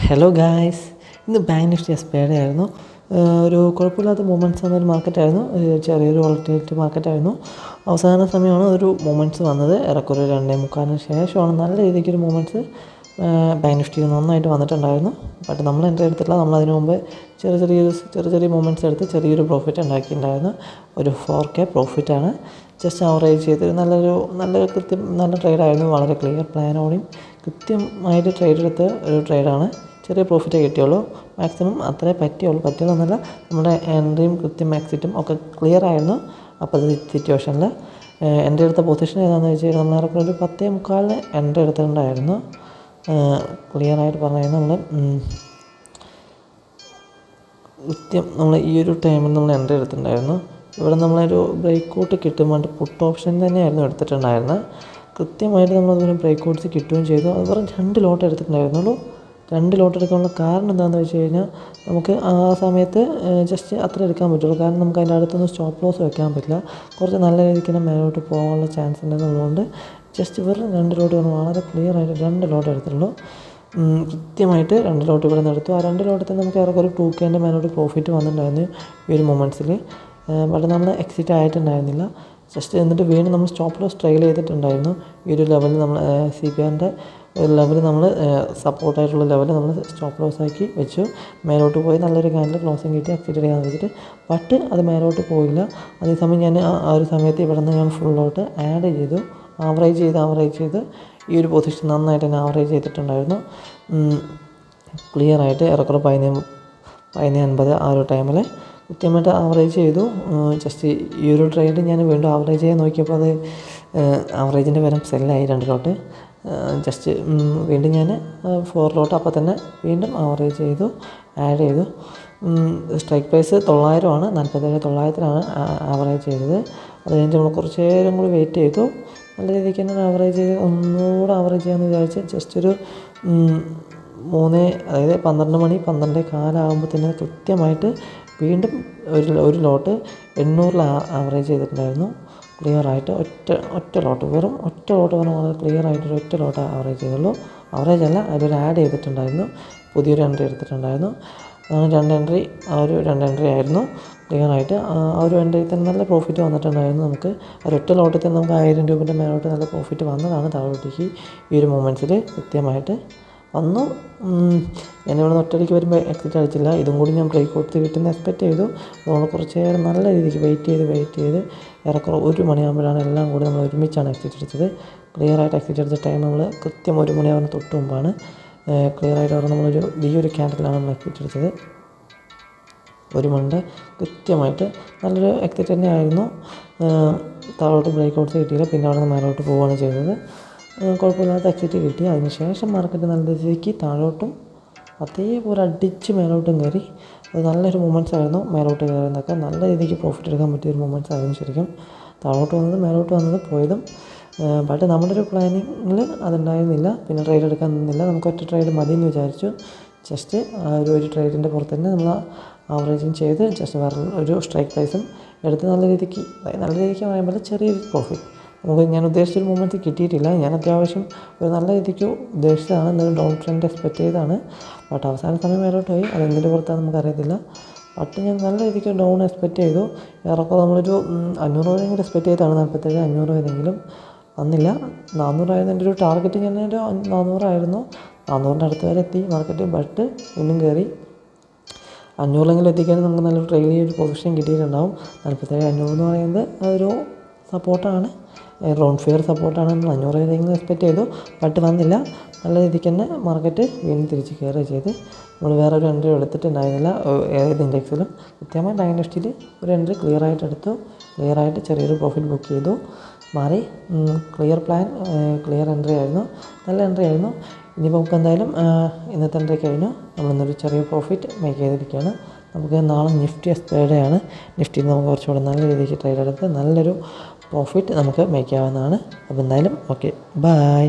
Hello guys, ഇന്ന് bank Nifty എസ്പേർഡേ ആയിരുന്നു. ഒരു കുഴപ്പമില്ലാത്ത മൂവ്മെൻറ്റ്സ് വന്നൊരു മാർക്കറ്റായിരുന്നു. ചെറിയൊരു വോളറ്റിലിറ്റി മാർക്കറ്റായിരുന്നു. അവസാന സമയമാണ് ഒരു മൂവ്മെൻറ്റ്സ് വന്നത്. ഏറെക്കുറെ 2:45 ശേഷമാണ് നല്ല രീതിക്കൊരു മൂവ്മെൻറ്റ്സ് ബാങ്ക് നിഫ്റ്റിയിൽ നന്നായിട്ട് വന്നിട്ടുണ്ടായിരുന്നു. ബട്ട് നമ്മൾ എൻട്രി എടുത്തിട്ടില്ല. നമ്മളതിന് മുമ്പ് ചെറിയ മൂവ്മെൻറ്റ്സ് എടുത്ത് ചെറിയൊരു പ്രോഫിറ്റ് ഉണ്ടാക്കിയിട്ടുണ്ടായിരുന്നു. ഒരു 4K പ്രോഫിറ്റാണ്. ജസ്റ്റ് ആവറേജ് ചെയ്ത് നല്ല ട്രേഡായിരുന്നു. വളരെ ക്ലിയർ പ്ലാനോടെയും കൃത്യമായിട്ട് ട്രേഡ് എടുത്ത ഒരു ട്രേഡാണ്. ചെറിയ പ്രോഫിറ്റേ കിട്ടിയുള്ളൂ. മാക്സിമം അത്രേ പറ്റിയുള്ളൂ. നമ്മുടെ എൻട്രിയും എക്സിറ്റും ഒക്കെ ക്ലിയർ ആയിരുന്നു. അപ്പോഴത്തെ സിറ്റുവേഷനിൽ എൻട്രി എടുത്ത പൊസിഷൻ ഏതാണെന്ന് വെച്ച് കഴിഞ്ഞാൽ നമ്മൾ ഒരു 10:45 എൻട്രി എടുത്തിട്ടുണ്ടായിരുന്നു. ക്ലിയറായിട്ട് പറഞ്ഞു കഴിഞ്ഞാൽ നമ്മൾ ഈ ഒരു ടൈമിൽ നമ്മൾ എൻട്രി എടുത്തിട്ടുണ്ടായിരുന്നു. ഇവിടെ നമ്മളൊരു ബ്രേക്ക് ഔട്ട് കിട്ടുമ്പോൾ പുട്ട് ഓപ്ഷൻ തന്നെയായിരുന്നു എടുത്തിട്ടുണ്ടായിരുന്നത്. കൃത്യമായിട്ട് നമ്മളതുപോലെ ബ്രേക്ക് ഔട്ട്സ് കിട്ടുകയും ചെയ്തു. അത് വെറും 2 ലോട്ട് എടുത്തിട്ടുണ്ടായിരുന്നുള്ളൂ. 2 ലോട്ട് എടുക്കാനുള്ള കാരണം എന്താണെന്ന് വെച്ച് കഴിഞ്ഞാൽ നമുക്ക് ആ സമയത്ത് ജസ്റ്റ് അത്ര എടുക്കാൻ പറ്റുള്ളൂ. കാരണം നമുക്ക് അതിൻ്റെ അടുത്തൊന്നും സ്റ്റോപ്പ് ലോസ് വെക്കാൻ പറ്റില്ല. കുറച്ച് നല്ല രീതിക്ക് തന്നെ മേലോട്ട് പോകാനുള്ള ചാൻസ് ഉണ്ടെന്നുള്ളതുകൊണ്ട് ജസ്റ്റ് വെറും 2 ലോട്ട് വളരെ ക്ലിയറായിട്ട് 2 ലോട്ട് എടുത്തിട്ടുള്ളൂ. കൃത്യമായിട്ട് 2 ലോട്ട് ഇവിടെ നിന്ന് എടുത്തു. ആ 2 ലോട്ടിൽ തന്നെ നമുക്ക് ഏറെക്കുറെ 2Kൻ്റെ മേലോട്ട് പ്രോഫിറ്റ് വന്നിട്ടുണ്ടായിരുന്നു ഈ ഒരു മൊമെൻറ്റ്സിൽ. ബട്ട് നമ്മൾ എക്സിറ്റ് ആയിട്ടുണ്ടായിരുന്നില്ല. ജസ്റ്റ് എന്നിട്ട് വീണ്ടും നമ്മൾ സ്റ്റോപ്പ് ലോസ് ട്രയൽ ചെയ്തിട്ടുണ്ടായിരുന്നു. ഈ ഒരു ലെവലിൽ നമ്മൾ CPRൻ്റെ ഒരു ലെവൽ നമ്മൾ സപ്പോർട്ടായിട്ടുള്ള ലെവൽ നമ്മൾ സ്റ്റോപ്പ് ലോസ് ആക്കി വെച്ചു. മേലോട്ട് പോയി നല്ലൊരു ക്യാൻഡിൽ ക്ലോസിങ് കിട്ടി എക്സിറ്റ് ചെയ്യാൻ വെച്ചിട്ട്. ബട്ട് അത് മേലോട്ട് പോയില്ല. അതേസമയം ഞാൻ ആ ഒരു സമയത്ത് ഇവിടെ നിന്ന് ഞാൻ ഫുള്ളോട്ട് ആഡ് ചെയ്തു. ആവറേജ് ചെയ്ത് ഈ ഒരു പൊസിഷൻ നന്നായിട്ട് തന്നെ ആവറേജ് ചെയ്തിട്ടുണ്ടായിരുന്നു. ക്ലിയറായിട്ട് ഏറെക്കുറെ 11:50 ആ ഒരു ടൈമിൽ കൃത്യമായിട്ട് ആവറേജ് ചെയ്തു. ജസ്റ്റ് ഈ ഒരു ട്രേഡ് ഞാൻ വീണ്ടും ആവറേജ് ചെയ്യാൻ നോക്കിയപ്പോൾ അത് ആവറേജിൻ്റെ പകരം സെല്ലായി 2 ലോട്ട്. ജസ്റ്റ് വീണ്ടും ഞാൻ 4 ലോട്ട് അപ്പോൾ തന്നെ വീണ്ടും ആവറേജ് ചെയ്തു, ആഡ് ചെയ്തു. സ്ട്രൈക്ക് പ്രൈസ് 900 ആണ്. 47,900 ആവറേജ് ചെയ്തത്. അത് കഴിഞ്ഞിട്ട് നമ്മൾ കുറച്ച് നേരം കൂടി വെയിറ്റ് ചെയ്തു. നല്ല രീതിക്ക് തന്നെ ആവറേജ് ചെയ്ത് ഒന്നുകൂടെ ആവറേജ് ചെയ്യാമെന്ന് വിചാരിച്ച് ജസ്റ്റ് ഒരു 12 മണി 12:15 ആകുമ്പോൾ തന്നെ കൃത്യമായിട്ട് വീണ്ടും ഒരു ലോട്ട് 800 ആവറേജ് ചെയ്തിട്ടുണ്ടായിരുന്നു. ക്ലിയറായിട്ട് ഒറ്റ ലോട്ട് വളരെ ക്ലിയറായിട്ട് ഒറ്റ ലോട്ട് ആവറേജ് ചെയ്തുള്ളൂ. ആവറേജ് അല്ല, അതിലൊരു ആഡ് ചെയ്തിട്ടുണ്ടായിരുന്നു. പുതിയൊരു എൻട്രി എടുത്തിട്ടുണ്ടായിരുന്നു. 2 എൻട്രി ആയിരുന്നു. ക്ലിയറായിട്ട് ആ ഒരു എൻട്രിയിൽ തന്നെ നല്ല പ്രോഫിറ്റ് വന്നിട്ടുണ്ടായിരുന്നു. നമുക്ക് ഒരൊറ്റ ലോട്ടിൽ തന്നെ നമുക്ക് 1000 രൂപയുടെ മേലോട്ട് നല്ല പ്രോഫിറ്റ് വന്നതാണ്. താഴോട്ടേക്ക് ഈ ഒരു മൊമെൻറ്റ്സിൽ കൃത്യമായിട്ട് വന്നു. ഞാനിവിടെ നിന്ന് ഒറ്റയടിക്ക് വരുമ്പോൾ എക്സിറ്റ് അടിച്ചില്ല. ഇതും കൂടി ഞാൻ ബ്രേക്ക് ഔട്ട് കിട്ടുന്ന എക്സ്പെക്റ്റ് ചെയ്തു. അതുകൊണ്ട് കുറച്ച് നേരം നല്ല രീതിക്ക് വെയിറ്റ് ചെയ്ത് ഏറെക്കുറെ 1 മണിയാകുമ്പോഴാണ് എല്ലാം കൂടി നമ്മൾ ഒരുമിച്ചാണ് എക്സിറ്റ് അടിച്ചത്. ക്ലിയറായിട്ട് എക്സിറ്റ് അടിച്ച ടൈം നമ്മൾ കൃത്യം 1 മണിയാവുന്ന തൊട്ട് മുമ്പാണ്. ക്ലിയറായിട്ട് അവിടെ നമ്മളൊരു ഈ ഒരു ക്യാൻഡിലാണ് നമ്മൾ എക്സിറ്റ് അടിച്ചത്. 1 മണിൻ്റെ കൃത്യമായിട്ട് നല്ലൊരു എക്സിറ്റ് തന്നെയായിരുന്നു. താഴോട്ട് ബ്രേക്ക് ഔട്ട്സ് കിട്ടിയില്ല. പിന്നെ അവിടെ നിന്ന് മേലോട്ട് പോവുകയാണ് ചെയ്തത്. കുഴപ്പമില്ലാത്ത എക്സിറ്റ് കിട്ടി. അതിന് ശേഷം മാർക്കറ്റ് നല്ല രീതിക്ക് താഴോട്ടും അതേപോലെ അടിച്ച് മേലോട്ടും കയറി. അത് നല്ലൊരു മൂവ്മെൻറ്റ്സ് ആയിരുന്നു. മേലോട്ട് കയറുന്നതൊക്കെ നല്ല രീതിക്ക് പ്രോഫിറ്റ് എടുക്കാൻ പറ്റിയൊരു മൂവ്മെൻറ്റ്സ് ആയിരുന്നു ശരിക്കും. താഴോട്ട് വന്നത് മേലോട്ട് വന്നത് പോയതും. ബട്ട് നമ്മുടെ ഒരു പ്ലാനിങ്ങിൽ അതുണ്ടായിരുന്നില്ല. പിന്നെ ട്രേഡ് എടുക്കാൻ നിന്നില്ല. നമുക്ക് ഒറ്റ ട്രേഡ് മതി എന്ന് വിചാരിച്ചു. ജസ്റ്റ് ആ ഒരു ട്രേഡിൻ്റെ പുറത്ത് തന്നെ നമ്മൾ ആവറേജിങ് ചെയ്ത് ജസ്റ്റ് വേറെ ഒരു സ്ട്രൈക്ക് പ്രൈസും എടുത്ത് നല്ല രീതിക്ക് പറയുമ്പോൾ ചെറിയൊരു പ്രോഫിറ്റ് നമുക്ക് ഞാൻ ഉദ്ദേശിച്ചൊരു മൂവ്മെൻറ്റ്സ് കിട്ടിയിട്ടില്ല. ഞാൻ അത്യാവശ്യം ഒരു നല്ല രീതിക്ക് ഉദ്ദേശിച്ചതാണ്. എന്നൊരു ഡൗൺ ട്രെൻഡ് എക്സ്പെക്റ്റ് ചെയ്തതാണ്. ബട്ട് അവസാന സമയം മേലോട്ട് പോയി. അതെന്തിൻ്റെ പുറത്താണെന്ന് നമുക്കറിയത്തില്ല. ബട്ട് ഞാൻ നല്ല രീതിക്ക് ഡൗൺ എക്സ്പെക്റ്റ് ചെയ്തു. ഏറെക്കുറെ നമ്മളൊരു 500 വരെയെങ്കിലും എക്സ്പെക്റ്റ് ചെയ്താണ്. 47,500 വരെയെങ്കിലും വന്നില്ല. 400 ആയിരുന്നു എൻ്റെ ഒരു ടാർഗറ്റ്. ഞാനൊരു 400 ആയിരുന്നു. 400ൻ്റെ അടുത്ത് വരെ എത്തി മാർക്കറ്റ്. ബട്ട് വീണ്ടും കയറി 500 എത്തിക്കാൻ നമുക്ക് നല്ലൊരു ട്രെയിൽ ചെയ്യൊരു പൊസിഷൻ കിട്ടിയിട്ടുണ്ടാവും. 47,500 എന്ന് പറയുന്നത് അതൊരു സപ്പോർട്ടാണ്, റൗണ്ട് ഫിഗർ സപ്പോർട്ടാണ്. 500 ഏതെങ്കിലും എക്സ്പെക്റ്റ് ചെയ്തു. ബട്ട് വന്നില്ല. നല്ല രീതിക്ക് തന്നെ മാർക്കറ്റ് വീണ്ടും തിരിച്ച് കയറുക ചെയ്ത്. നമ്മൾ വേറെ ഒരു എൻട്രി എടുത്തിട്ടുണ്ടായിരുന്നില്ല ഏത് ഇൻഡെക്സിലും. കൃത്യമായി ബാങ്ക് നിഫ്റ്റിയിൽ ഒരു എൻട്രി ക്ലിയറായിട്ട് എടുത്തു. ക്ലിയറായിട്ട് ചെറിയൊരു പ്രോഫിറ്റ് ബുക്ക് ചെയ്തു. മാറി ക്ലിയർ എൻട്രി ആയിരുന്നു. നല്ല എൻട്രി ആയിരുന്നു. ഇനിയിപ്പോൾ നമുക്ക് എന്തായാലും ഇന്നത്തെ എൻട്രി കഴിഞ്ഞു. നമ്മളിന്നൊരു ചെറിയ പ്രോഫിറ്റ് മേക്ക് ചെയ്തിരിക്കുകയാണ്. നമുക്ക് നാളെ നിഫ്റ്റി എസ്പേർഡേ ആണ്. നിഫ്റ്റിയിൽ നമുക്ക് കുറച്ചുകൂടെ നല്ല രീതിക്ക് ട്രേഡ് എടുത്ത് നല്ലൊരു പ്രോഫിറ്റ് നമുക്ക് മേക്ക് ചെയ്യാവുന്നതാണ്. അപ്പോൾ എന്തായാലും ഓക്കെ, ബൈ.